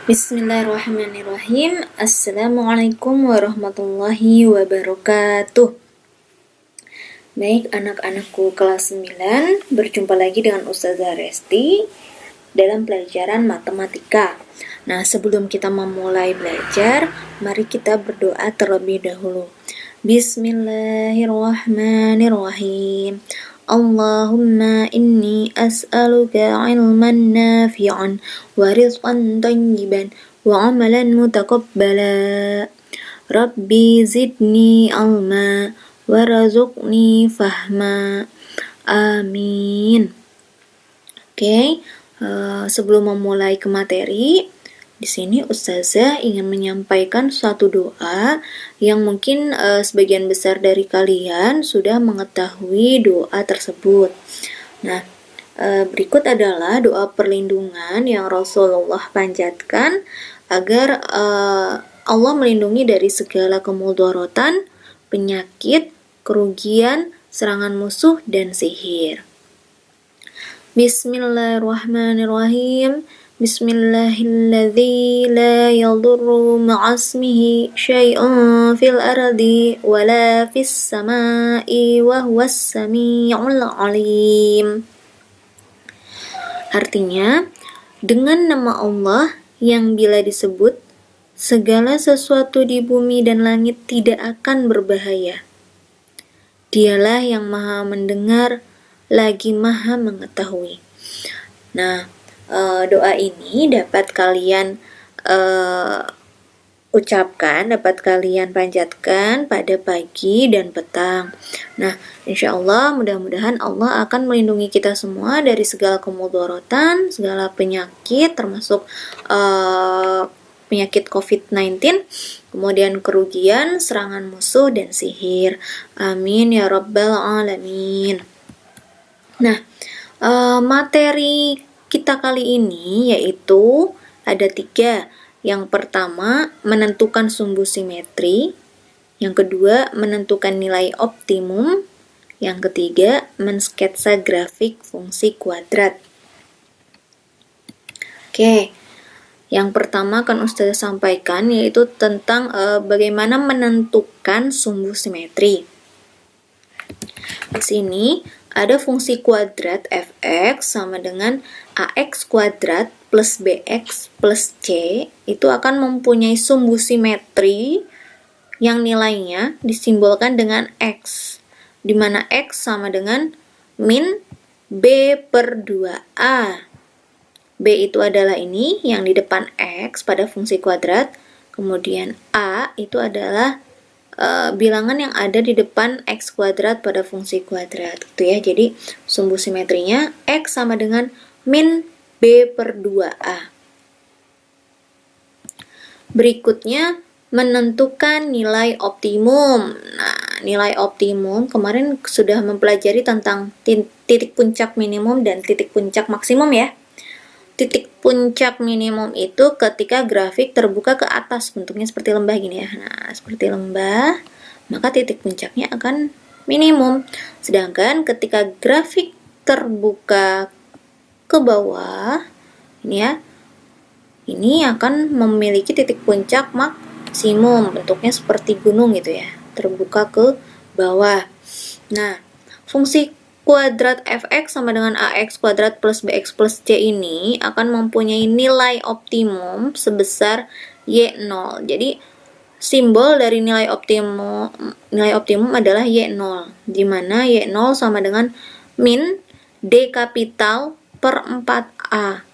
Bismillahirrahmanirrahim. Assalamualaikum warahmatullahi wabarakatuh. Baik anak-anakku kelas 9, berjumpa lagi dengan Ustazah Resti dalam pelajaran matematika. Nah, sebelum kita memulai belajar, mari kita berdoa terlebih dahulu. Bismillahirrahmanirrahim. Allahumma inni as'aluka ilman nafi'an wa rizqan tayyiban wa amalan mutaqabbala. Rabbi zidni ilma warzuqni fahma. Amin. Oke, sebelum memulai ke materi, di sini Ustazah ingin menyampaikan suatu doa yang mungkin sebagian besar dari kalian sudah mengetahui doa tersebut. Nah, berikut adalah doa perlindungan yang Rasulullah panjatkan agar Allah melindungi dari segala kemudaratan, penyakit, kerugian, serangan musuh, dan sihir. Bismillahirrahmanirrahim. Bismillahilladzi la yadurru ma'asmihi syai'un fil ardi wala fis sama'i wa huwas sami'ul alim. Artinya, dengan nama Allah yang bila disebut, segala sesuatu di bumi dan langit tidak akan berbahaya. Dialah yang maha mendengar, lagi maha mengetahui. Nah, doa ini dapat kalian ucapkan, dapat kalian panjatkan pada pagi dan petang. Nah, insya Allah mudah-mudahan Allah akan melindungi kita semua dari segala kemudaratan, segala penyakit, termasuk penyakit COVID-19, kemudian kerugian, serangan musuh, dan sihir. Amin ya rabbal alamin. Nah, materi kita kali ini yaitu ada 3. Yang pertama, menentukan sumbu simetri. Yang kedua, menentukan nilai optimum. Yang ketiga, mensketsa grafik fungsi kuadrat. Oke, yang pertama akan Ustazah sampaikan yaitu tentang bagaimana menentukan sumbu simetri. Di sini ada fungsi kuadrat fx sama dengan ax kuadrat plus bx plus c itu akan mempunyai sumbu simetri yang nilainya disimbolkan dengan x, di mana x sama dengan min b per 2a. B itu adalah ini yang di depan x pada fungsi kuadrat, kemudian a itu adalah bilangan yang ada di depan x kuadrat pada fungsi kuadrat gitu ya. Jadi sumbu simetrinya x sama dengan min b per 2a. Berikutnya menentukan nilai optimum. Nah, nilai optimum kemarin sudah mempelajari tentang titik puncak minimum dan titik puncak maksimum ya. Titik puncak minimum itu ketika grafik terbuka ke atas, bentuknya seperti lembah gini ya. Nah, seperti lembah, maka titik puncaknya akan minimum. Sedangkan ketika grafik terbuka ke bawah, ini ya, ini akan memiliki titik puncak maksimum, bentuknya seperti gunung gitu ya, terbuka ke bawah. Nah, fungsi kuadrat fx sama dengan ax kuadrat plus bx plus c ini akan mempunyai nilai optimum sebesar y0. Jadi simbol dari nilai optimum adalah y0, di mana y0 sama dengan min d kapital per 4a.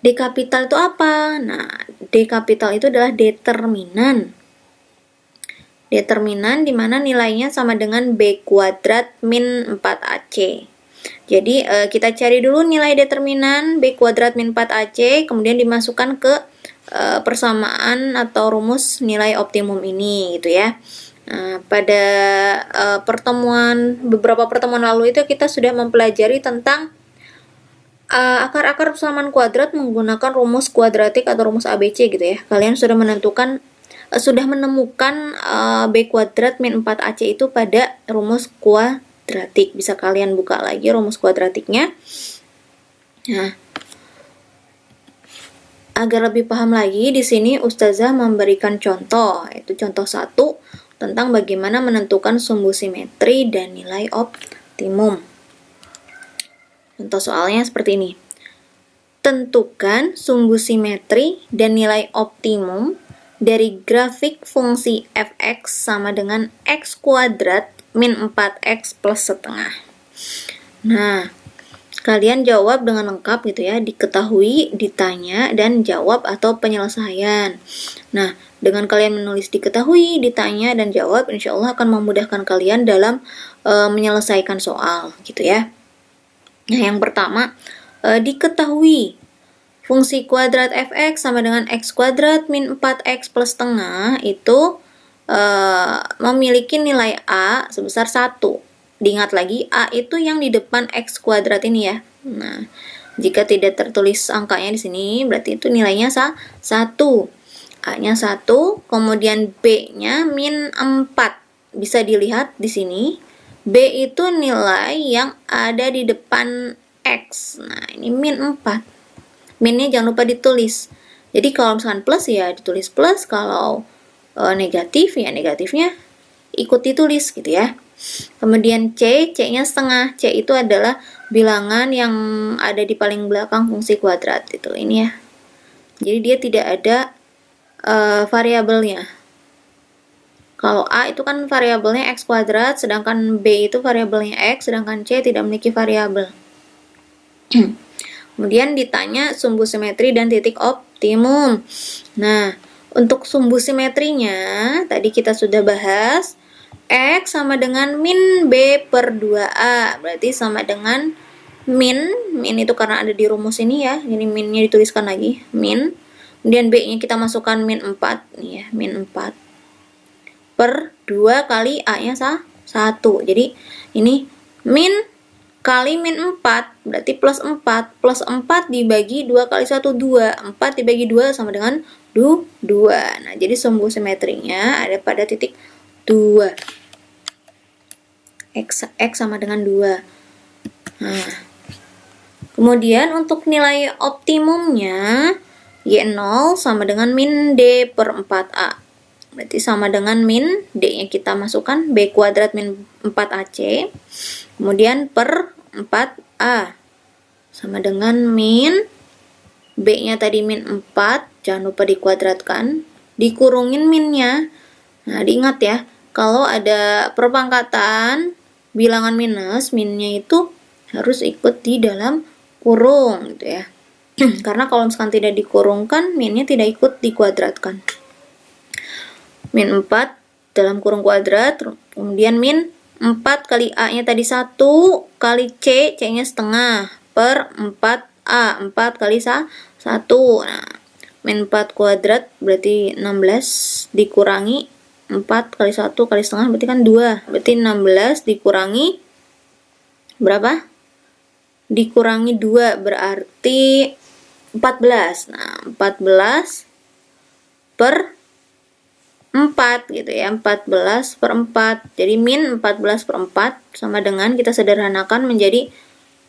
D kapital itu apa? Nah, D kapital itu adalah determinan. Determinan di mana nilainya sama dengan B kuadrat min 4AC. Jadi kita cari dulu nilai determinan B kuadrat min 4AC, kemudian dimasukkan ke persamaan atau rumus nilai optimum ini gitu ya. Pada beberapa pertemuan lalu itu kita sudah mempelajari tentang akar-akar persamaan kuadrat menggunakan rumus kuadratik atau rumus ABC gitu ya. Kalian sudah menemukan B kuadrat min 4AC itu pada rumus kuadratik. Bisa kalian buka lagi rumus kuadratiknya. Nah, Agar lebih paham lagi, di sini Ustazah memberikan contoh, yaitu contoh 1 tentang bagaimana menentukan sumbu simetri dan nilai optimum. Contoh soalnya seperti ini. Tentukan sumbu simetri dan nilai optimum dari grafik fungsi fx sama dengan x kuadrat min 4x plus setengah. Nah, kalian jawab dengan lengkap gitu ya, diketahui, ditanya, dan jawab atau penyelesaian. Nah, dengan kalian menulis diketahui, ditanya, dan jawab, insya Allah akan memudahkan kalian dalam menyelesaikan soal gitu ya. Nah, yang pertama, diketahui fungsi kuadrat fx sama dengan x kuadrat min 4x plus setengah itu memiliki nilai A sebesar 1. Diingat lagi, A itu yang di depan x kuadrat ini ya. Nah, jika tidak tertulis angkanya di sini, berarti itu nilainya 1. A-nya 1, kemudian B-nya min 4. Bisa dilihat di sini, B itu nilai yang ada di depan X. Nah, ini min 4. Minnya jangan lupa ditulis. Jadi kalau misalkan plus ya ditulis plus, kalau negatif ya negatifnya ikut ditulis gitu ya. Kemudian C-nya setengah. C itu adalah bilangan yang ada di paling belakang fungsi kuadrat itu. Ini ya. Jadi dia tidak ada variabelnya. Kalau A itu kan variabelnya x kuadrat, sedangkan B itu variabelnya x, sedangkan C tidak memiliki variabel. Kemudian ditanya sumbu simetri dan titik optimum. Nah, untuk sumbu simetrinya tadi kita sudah bahas, X sama dengan min B per 2A, berarti sama dengan min itu karena ada di rumus ini ya, jadi minnya dituliskan lagi, min, kemudian B-nya kita masukkan min 4, nih ya, min 4 per 2 kali A-nya 1, jadi ini min kali min 4, berarti plus 4, plus 4 dibagi 2 kali 1, 2, 4 dibagi 2 sama dengan 2. Nah, jadi sumbu simetrinya ada pada titik 2. X sama dengan 2. Nah, kemudian untuk nilai optimumnya, Y0 sama dengan min D per 4A. Berarti sama dengan min, D-nya kita masukkan, B kuadrat min 4AC. Kemudian per 4A. Sama dengan min, B-nya tadi min 4, jangan lupa dikuadratkan. Dikurungin minnya. Nah, diingat ya, kalau ada perpangkatan bilangan minus, minnya itu harus ikut di dalam kurung gitu ya. Karena kalau misalkan tidak dikurungkan, minnya tidak ikut dikuadratkan. Min 4 dalam kurung kuadrat, kemudian min 4 kali A-nya tadi 1, kali C-nya setengah, per 4A, 4 kali 1. Nah, min 4 kuadrat berarti 16 dikurangi 4 kali 1 kali setengah berarti kan 2. Berarti 16 dikurangi berapa? Dikurangi 2 berarti 14. Nah, 14 per 4 gitu ya, 14 per 4. Jadi min 14 per 4 sama dengan kita sederhanakan menjadi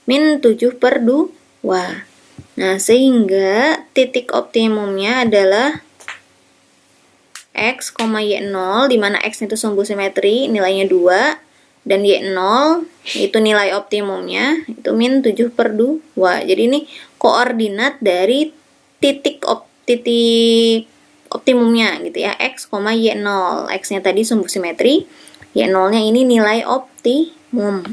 min 7 per 2. Nah, sehingga titik optimumnya adalah X, Y0, di mana X itu sumbu simetri, nilainya 2, dan Y0 itu nilai optimumnya, itu min 7 per 2. Jadi ini koordinat dari titik optimumnya gitu ya, X, Y0. X-nya tadi sumbu simetri, Y0-nya ini nilai optimum.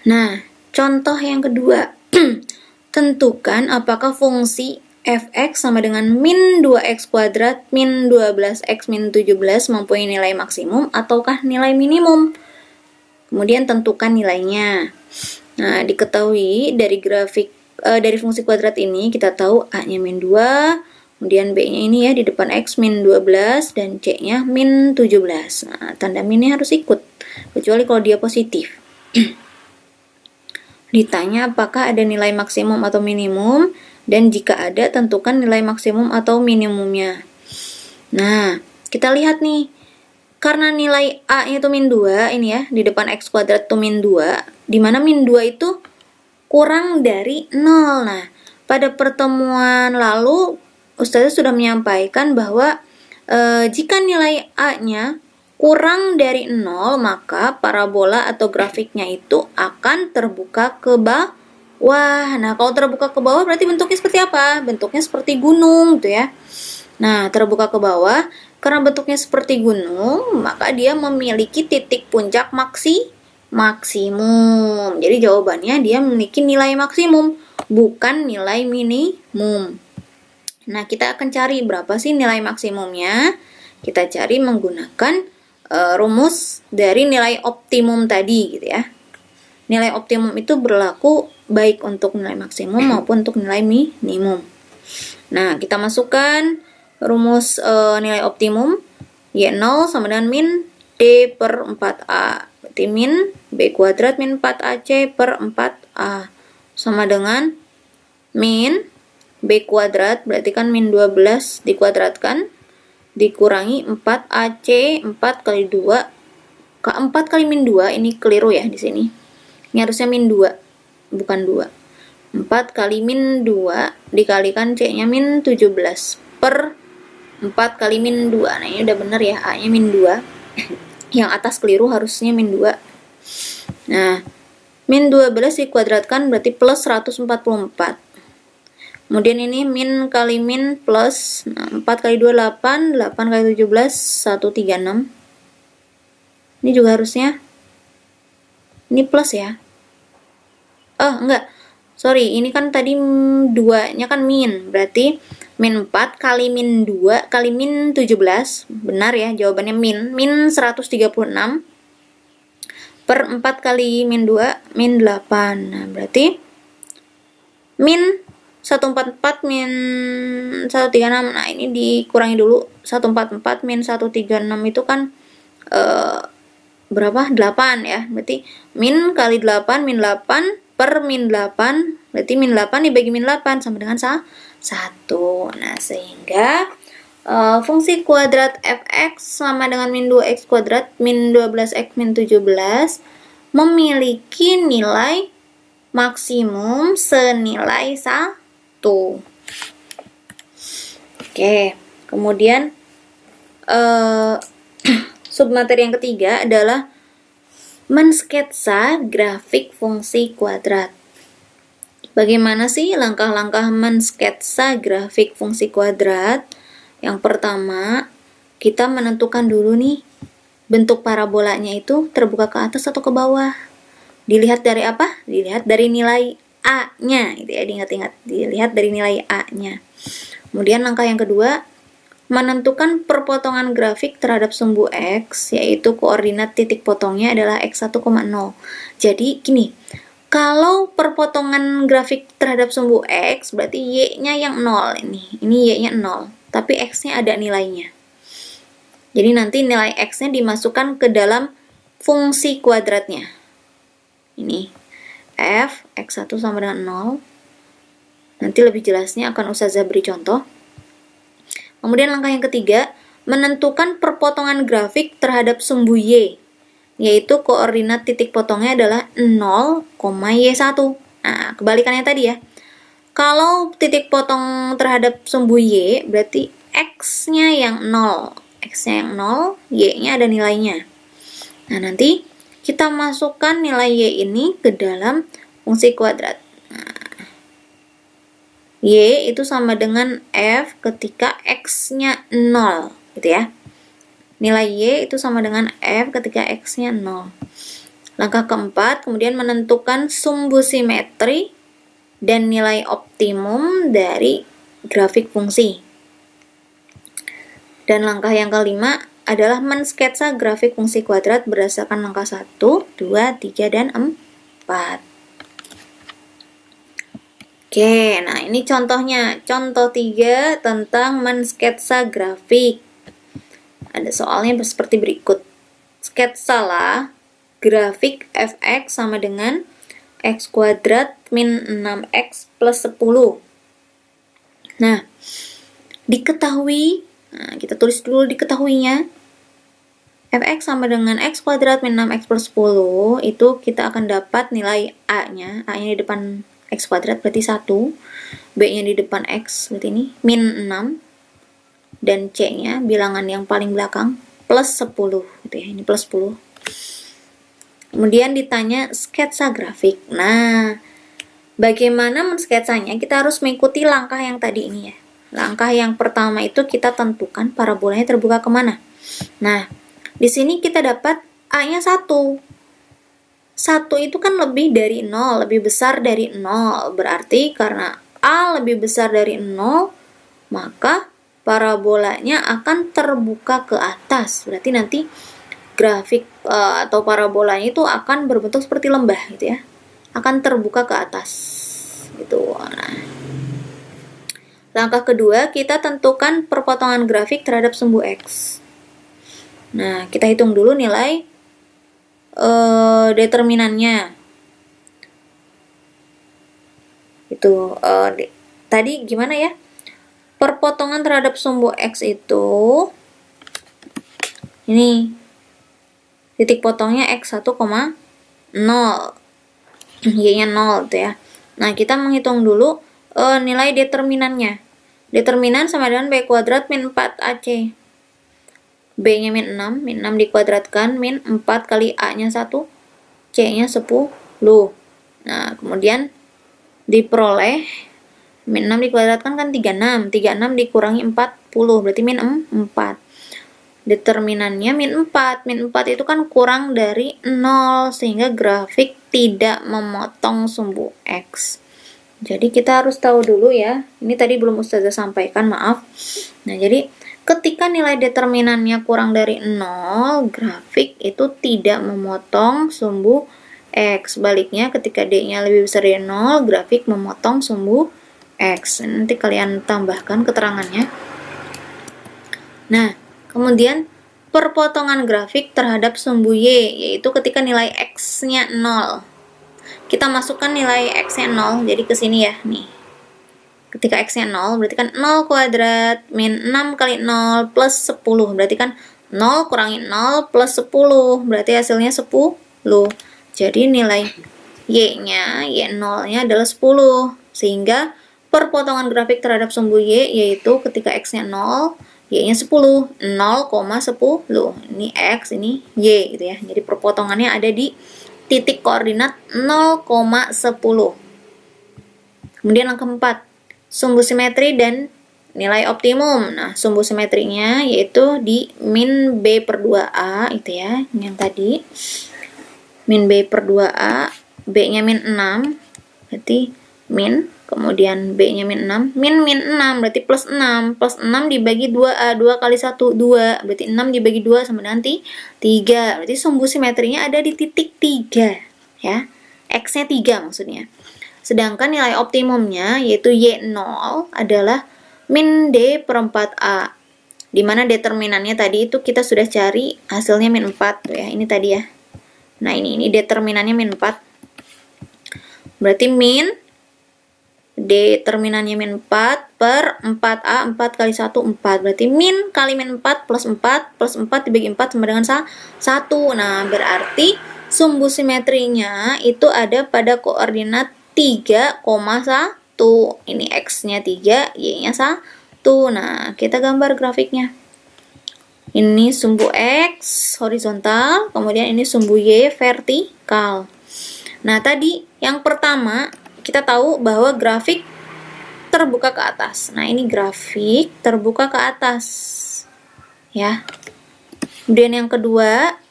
Nah, contoh yang kedua. Tentukan apakah fungsi fx sama dengan min 2x kuadrat min 12x min 17 mempunyai nilai maksimum ataukah nilai minimum. Kemudian tentukan nilainya. Nah, diketahui dari grafik dari fungsi kuadrat ini kita tahu A-nya min 2, kemudian B-nya ini ya di depan X min 12 dan C-nya min 17. Nah, tanda minnya harus ikut, kecuali kalau dia positif. Ditanya apakah ada nilai maksimum atau minimum, dan jika ada tentukan nilai maksimum atau minimumnya. Nah, kita lihat nih, karena nilai A-nya itu min 2, ini ya, di depan X kuadrat itu min 2, dimana min 2 itu kurang dari 0. Nah, pada pertemuan lalu Ustazah sudah menyampaikan bahwa jika nilai A-nya kurang dari 0, maka parabola atau grafiknya itu akan terbuka ke bawah. Nah, kalau terbuka ke bawah berarti bentuknya seperti apa? Bentuknya seperti gunung gitu ya. Nah, terbuka ke bawah karena bentuknya seperti gunung, maka dia memiliki titik puncak maksimum. Jadi jawabannya dia memiliki nilai maksimum, bukan nilai minimum. Nah, kita akan cari berapa sih nilai maksimumnya. Kita cari menggunakan rumus dari nilai optimum tadi gitu ya. Nilai optimum itu berlaku baik untuk nilai maksimum maupun untuk nilai minimum. Nah, kita masukkan rumus nilai optimum Y0 sama dengan min D per 4A. Berarti min B kuadrat min 4AC per 4A sama dengan min B kuadrat, berarti kan min 12 dikuadratkan dikurangi 4AC 4 kali 2 ke 4 kali min 2, ini keliru ya di sini. Ini harusnya min 2, bukan 2. 4 kali min 2 dikalikan C-nya min 17 per 4 kali min 2. Nah, ini udah bener ya, A-nya min 2. Yang atas keliru, harusnya min 2. Nah, min 12 dikuadratkan berarti plus 144. Kemudian ini min kali min plus, nah 4 kali 2 8, 8 kali 17 136. Ini juga harusnya ini plus ya. Enggak. Sorry, ini kan tadi 2-nya kan min. Berarti min 4 kali min 2 kali min 17. Benar ya, jawabannya min 136 per 4 kali min 2 min 8. Nah, berarti min 144 min 136. Nah, ini dikurangi dulu. 144 min 136 itu kan berapa? 8 ya. Berarti min kali 8 min 8 per min 8. Berarti min 8 dibagi min 8 sama dengan 1. Nah, sehingga fungsi kuadrat fx sama dengan min 2x kuadrat min 12x min 17 memiliki nilai maksimum senilai 1. Oke, kemudian submateri yang ketiga adalah mensketsa grafik fungsi kuadrat. Bagaimana sih langkah-langkah mensketsa grafik fungsi kuadrat? Yang pertama, kita menentukan dulu nih bentuk parabolanya itu terbuka ke atas atau ke bawah. Dilihat dari apa? Dilihat dari nilai A-nya, gitu ya, diingat-ingat, dilihat dari nilai A-nya. Kemudian langkah yang kedua, menentukan perpotongan grafik terhadap sumbu X, yaitu koordinat titik potongnya adalah X 1,0. Jadi gini, kalau perpotongan grafik terhadap sumbu X, berarti Y-nya yang 0 ini Y-nya 0, tapi X-nya ada nilainya. Jadi nanti nilai X-nya dimasukkan ke dalam fungsi kuadratnya. Ini F, X1 sama dengan 0. Nanti lebih jelasnya akan Ustazah beri contoh. Kemudian langkah yang ketiga, menentukan perpotongan grafik terhadap sumbu Y, yaitu koordinat titik potongnya adalah 0, Y1. Nah, kebalikannya tadi ya. Kalau titik potong terhadap sumbu Y, berarti X-nya yang 0. X-nya yang 0, Y-nya ada nilainya. Nah, nanti kita masukkan nilai Y ini ke dalam fungsi kuadrat. Nah, Y itu sama dengan F ketika X-nya 0, gitu ya. Nilai Y itu sama dengan F ketika X-nya 0. Langkah keempat, kemudian menentukan sumbu simetri dan nilai optimum dari grafik fungsi. Dan langkah yang kelima adalah mensketsa grafik fungsi kuadrat berdasarkan langkah 1, 2, 3, dan 4. Oke, nah ini contohnya. Contoh 3 tentang mensketsa grafik. Ada soalnya seperti berikut. Sketsalah grafik fx sama dengan x kuadrat min 6x plus 10. Nah, diketahui, nah kita tulis dulu diketahuinya. fx sama dengan x kuadrat min 6x per 10, itu kita akan dapat nilai a-nya di depan x kuadrat berarti 1, b-nya di depan x berarti ini min 6, dan c-nya bilangan yang paling belakang plus 10 gitu ya, ini plus 10. Kemudian ditanya sketsa grafik. Nah, bagaimana mensketsanya? Kita harus mengikuti langkah yang tadi ini ya. Langkah yang pertama itu kita tentukan parabolanya terbuka kemana. Nah, di sini kita dapat A-nya 1. 1 itu kan lebih dari 0, lebih besar dari 0. Berarti karena A lebih besar dari 0, maka parabolanya akan terbuka ke atas. Berarti nanti grafik atau parabolanya itu akan berbentuk seperti lembah gitu ya. Akan terbuka ke atas. Gitu. Nah, langkah kedua, kita tentukan perpotongan grafik terhadap sumbu X. Nah, kita hitung dulu nilai determinannya. Itu tadi gimana ya? Perpotongan terhadap sumbu X itu ini titik potongnya X 1,0, Y-nya 0 gitu ya. Nah, kita menghitung dulu nilai determinannya. Determinan sama dengan B kuadrat min 4AC. B-nya min 6, min 6 dikuadratkan, min 4 kali A-nya 1, C-nya 10. Nah, kemudian diperoleh min 6 dikuadratkan kan 36. 36 dikurangi 40, berarti min 4. Determinannya min 4. Min 4 itu kan kurang dari 0, sehingga grafik tidak memotong sumbu X. Jadi kita harus tahu dulu ya. Ini tadi belum Ustazah sampaikan, maaf. Nah, jadi ketika nilai determinannya kurang dari 0, grafik itu tidak memotong sumbu X. Sebaliknya, ketika D-nya lebih besar dari 0, grafik memotong sumbu X. Nanti kalian tambahkan keterangannya. Nah, kemudian perpotongan grafik terhadap sumbu Y, yaitu ketika nilai X-nya 0. Kita masukkan nilai X-nya 0, jadi ke sini ya, nih. Ketika X-nya 0, berarti kan 0 kuadrat min 6 kali 0 plus 10. Berarti kan 0 kurangi 0 plus 10. Berarti hasilnya 10. Jadi nilai Y-nya, Y0-nya adalah 10. Sehingga perpotongan grafik terhadap sumbu Y, yaitu ketika X-nya 0, Y-nya 10. 0,10. Ini X, ini Y gitu ya. Jadi perpotongannya ada di titik koordinat 0,10. Kemudian langkah 4. Sumbu simetri dan nilai optimum. Nah, sumbu simetrinya yaitu di min B per 2A, itu ya, yang tadi. Min B per 2A, B-nya min 6, berarti min, kemudian B-nya min 6, min 6, berarti plus 6. Plus 6 dibagi 2A, 2 kali 1, 2, berarti 6 dibagi 2 sama dengan 3. Berarti sumbu simetrinya ada di titik 3, ya. X-nya 3 maksudnya. Sedangkan nilai optimumnya yaitu Y0 adalah min D per 4A. Dimana determinannya tadi itu kita sudah cari hasilnya min 4 ya. Ini tadi ya. Nah, ini determinannya min 4. Berarti min determinannya min 4 per 4A, 4 kali 1, 4. Berarti min kali min 4 plus 4 dibagi 4 sama dengan 1. Nah, berarti sumbu simetrinya itu ada pada koordinat 3,1. Ini X-nya 3, Y-nya 1. Nah, kita gambar grafiknya. Ini sumbu X horizontal, kemudian ini sumbu Y vertikal. Nah, tadi yang pertama kita tahu bahwa grafik terbuka ke atas. Nah, ini grafik terbuka ke atas. Ya. Kemudian yang kedua,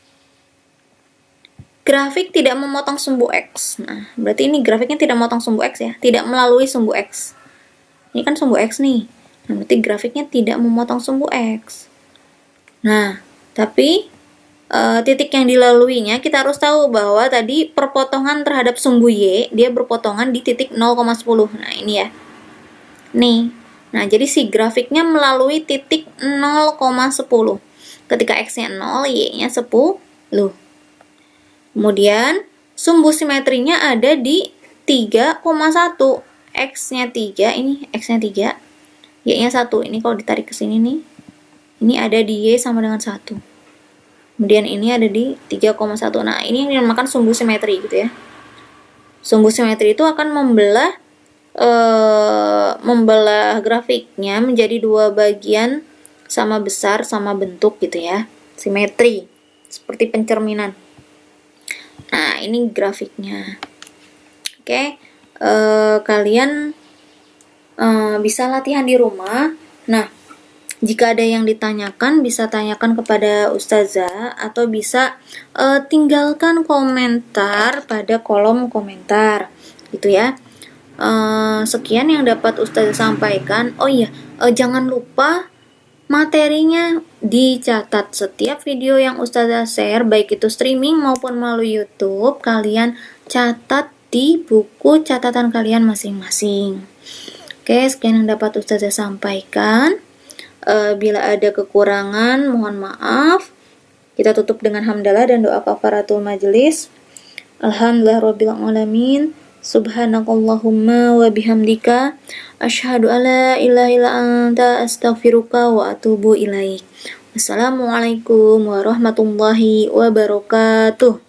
grafik tidak memotong sumbu X. Nah, berarti ini grafiknya tidak memotong sumbu X ya, tidak melalui sumbu X. Ini kan sumbu X nih. Nah, berarti grafiknya tidak memotong sumbu X. Nah, tapi titik yang dilaluinya kita harus tahu bahwa tadi perpotongan terhadap sumbu Y, dia berpotongan di titik 0,10. Nah, ini ya. Nih. Nah, jadi si grafiknya melalui titik 0,10. Ketika X-nya 0, Y-nya 10. Kemudian sumbu simetrinya ada di 3,1. X-nya 3, ini X-nya 3, Y-nya 1. Ini kalau ditarik ke sini nih, ini ada di Y sama dengan 1. Kemudian ini ada di 3,1. Nah, ini yang dinamakan sumbu simetri gitu ya. Sumbu simetri itu akan membelah grafiknya menjadi dua bagian sama besar, sama bentuk gitu ya. Simetri, seperti pencerminan. Nah, ini grafiknya. Oke, kalian bisa latihan di rumah. Nah, jika ada yang ditanyakan, bisa tanyakan kepada ustazah atau bisa tinggalkan komentar pada kolom komentar, gitu ya. Sekian yang dapat ustazah sampaikan. Oh iya, jangan lupa materinya dicatat. Setiap video yang ustazah share, baik itu streaming maupun melalui YouTube, kalian catat di buku catatan kalian masing-masing. Oke, sekian yang dapat ustazah sampaikan. Bila ada kekurangan, mohon maaf. Kita tutup dengan hamdalah dan doa kafaratul majelis. Alhamdulillah rabbil alamin. Subhanakallahumma wa bihamdika asyhadu alla ilaha illa anta astaghfiruka wa atubu ilaik. Wassalamualaikum warahmatullahi wabarakatuh.